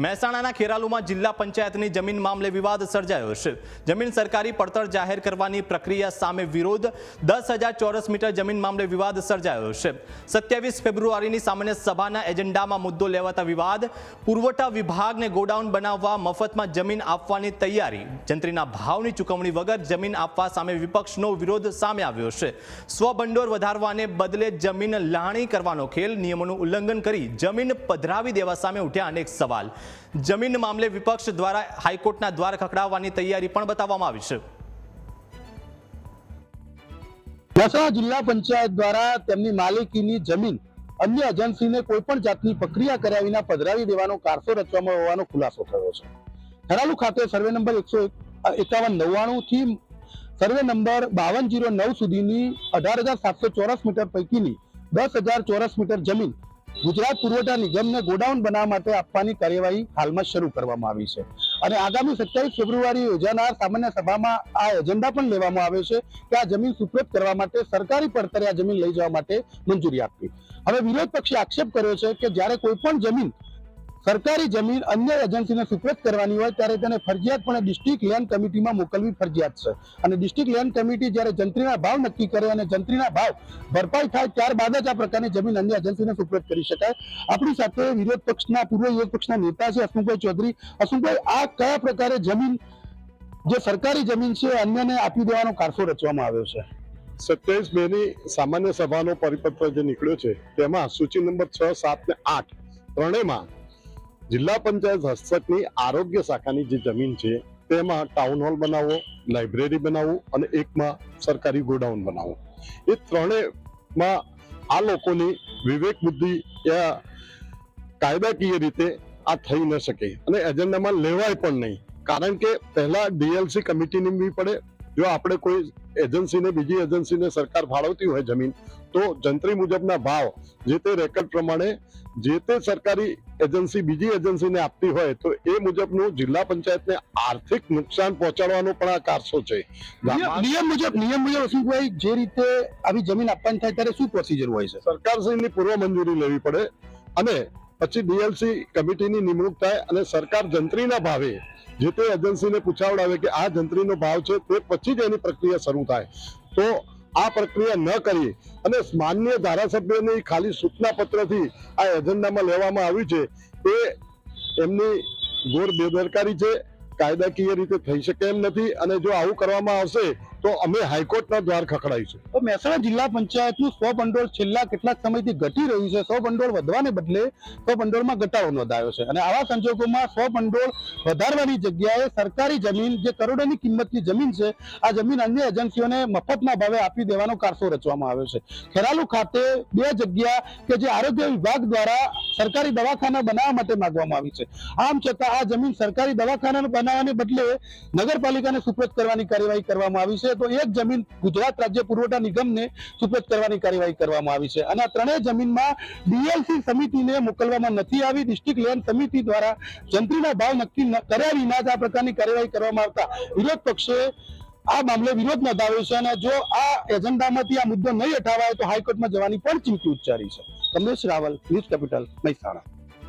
મહેસાણાના ખેરાલુમાં જિલ્લા પંચાયતની જમીન મામલે વિવાદ સર્જાયો છે। જમીન સરકારી પડતર જાહેર કરવાની પ્રક્રિયા સામે વિરોધ 10,000 ચોરસ મીટર જમીન મામલે વિવાદ સર્જાયો છે। 27 ફેબ્રુઆરીની સામાન્ય સભાના એજન્ડામાં મુદ્દો લેવાતા વિવાદ, પુરવઠા વિભાગને ગોડાઉન બનાવવા મફતમાં જમીન આપવાની તૈયારી, જંત્રીના ભાવની ચૂકવણી વગર જમીન આપવા સામે વિપક્ષનો વિરોધ સામે આવ્યો છે। સ્વભંડોળ વધારવાને બદલે જમીન લાણી કરવાનો ખેલ, નિયમોનું ઉલ્લંઘન કરી જમીન પધરાવી દેવા સામે ઉઠ્યા અનેક સવાલ। જમીન મામલે વિપક્ષ દ્વારા હાઈકોર્ટના દ્વાર ખખડાવવાની તૈયારી પણ બતાવવામાં આવી છે। મહેસાણા જિલ્લા પંચાયત દ્વારા તેમની માલિકીની જમીન અન્ય એજન્સીને કોઈ પણ જાતની પ્રક્રિયા કર્યા વિના પધરાવી દેવાનો કારસો રચવામાં હોવાનો ખુલાસો થયો છે। ખેરાલુ ખાતે સર્વે નંબર 15199 થી સર્વે નંબર 5209 સુધીની 18,700 ચોરસ મીટર પૈકીની 10,000 ચોરસ મીટર જમીન ગુજરાત પુરવઠા નિગમને ગોડાઉન બનાવવા માટે આપવાની કાર્યવાહી હાલમાં શરૂ કરવામાં આવી છે અને આગામી 27 ફેબ્રુઆરી યોજાનાર સામાન્ય સભામાં આ એજન્ડા પણ લેવામાં આવે છે કે આ જમીન સુપ્રત કરવા માટે સરકારી પડતરે આ જમીન લઈ જવા માટે મંજૂરી આપવી। હવે વિરોધ પક્ષે આક્ષેપ કર્યો છે કે જ્યારે કોઈ પણ જમીન સરકારી જમીન અન્ય એજન્સીને સુપ્રત કરવાની હોય ત્યારે તેને ફરજિયાતપણે ડિસ્ટ્રિક્ટ લેન્ડ કમિટીમાં મોકલવી ફરજિયાત છે અને ડિસ્ટ્રિક્ટ લેન્ડ કમિટી જ્યારે જંત્રીના ભાવ નક્કી કરે અને જંત્રીના ભાવ ભરપાઈ થાય ત્યારબાદ જ આ પ્રકારની જમીન અન્ય એજન્સીને સુપ્રત કરી શકાય। આપણી સાથે વિરોધ પક્ષના પૂર્વ વિરોધ પક્ષના નેતા છે હસમુખભાઈ ચૌધરી। હસમુખભાઈ, આ કયા પ્રકારે જમીન જે સરકારી જમીન છે અન્યને આપી દેવાનો કારસો રચવામાં આવ્યો છે? 27 મેની સામાન્ય સભાનો પરિપત્ર જે નીકળ્યો છે તેમાં સૂચિ નંબર 6, 7 ને 8 ત્રણેયમાં જિલ્લા પંચાયત હસ્તકની આરોગ્ય શાખાની જે જમીન છે તેમાં ટાઉન હોલ બનાવવો, લાઇબ્રેરી બનાવવું અને એકમાં સરકારી ગોડાઉન બનાવવું, એ ત્રણેયમાં આ લોકોની વિવેક બુદ્ધિ કાયદાકીય રીતે આ થઈ ન શકે અને એજન્ડામાં લેવાય પણ નહીં, કારણ કે પહેલા ડીએલસી કમિટી નીમવી પડે। જો આપણે કોઈ એજન્સીને બીજી એજન્સીને સરકાર ફાળવતી હોય જમીન તો જંત્રી મુજબના ભાવ જે તે રેકર્ડ પ્રમાણે જે તે સરકારી એજન્સી બીજી એજન્સીને આપતી હોય તો એ મુજબનું જિલ્લા પંચાયતને આર્થિક નુકસાન પહોંચાડવાનો પણ આ કારસો છે। નિયમ મુજબ અશોકભાઈ, જે રીતે આવી જમીન આપવાની થાય ત્યારે શું પ્રોસિજર હોય છે? સરકારશ્રીની પૂર્વ મંજૂરી લેવી પડે અને પછી ડીએલસી કમિટીની નિમણૂક થાય અને સરકાર જંત્રીના ભાવે જે તે એજન્સીને પૂછાવડાવે કે આ જંત્રીનો ભાવ છે તે પછી જ એની પ્રક્રિયા શરૂ થાય। તો આ પ્રક્રિયા ન કરી અને માન્ય ધારાસભ્યોની ખાલી સૂચના પત્રથી આ એજન્ડામાં લેવામાં આવ્યું છે એ એમની ઘોર બેદરકારી છે, કાયદાકીય રીતે થઈ શકે એમ નથી અને જો આવું કરવામાં આવશે તો અમે હાઈકોર્ટના દ્વાર ખખડાઈશું। તો મહેસાણા જિલ્લા પંચાયતનું સ્વભંડોળ છેલ્લા કેટલાક સમયથી ઘટી રહ્યું છે। સ્વભંડોળ વધવાને બદલે સ્વભંડોળમાં ઘટાડો નોંધાયો છે અને આવા સંજોગોમાં સ્વભંડોળ વધારવાની જગ્યાએ સરકારી જમીન જે કરોડોની કિંમતની જમીન છે આ જમીન અન્ય એજન્સીઓને મફતના ભાવે આપી દેવાનો કારસો રચવામાં આવ્યો છે। ખેરાલુ ખાતે 2 જગ્યા કે જે આરોગ્ય વિભાગ દ્વારા સરકારી દવાખાના બનાવવા માટે માંગવામાં આવી છે, આમ છતાં આ જમીન સરકારી દવાખાના બનાવવાને બદલે નગરપાલિકાને સુપ્રત કરવાની કાર્યવાહી કરવામાં આવી છે। તો એક જમીન ગુજરાત રાજ્ય પુરવઠા નિગમને સુપ્રત કરવાની કાર્યવાહી કરવામાં આવી છે અને આ ત્રણેય જમીનમાં ડીએલસી સમિતિને મોકલવામાં નથી આવી। ડિસ્ટ્રિક્ટ લેન્ડ સમિતિ દ્વારા જંત્રીના ભાવ નક્કી કર્યા વિના જ આ પ્રકારની કાર્યવાહી કરવામાં આવતા વિરોધ પક્ષે આ મામલે વિરોધ નોંધાવ્યો છે અને જો આ એજન્ડામાંથી આ મુદ્દો નહીં હટાવાય તો હાઈકોર્ટમાં જવાની પણ ચીમકી ઉચ્ચારી છે। Kamlesh Raval, news capital, Mehsana.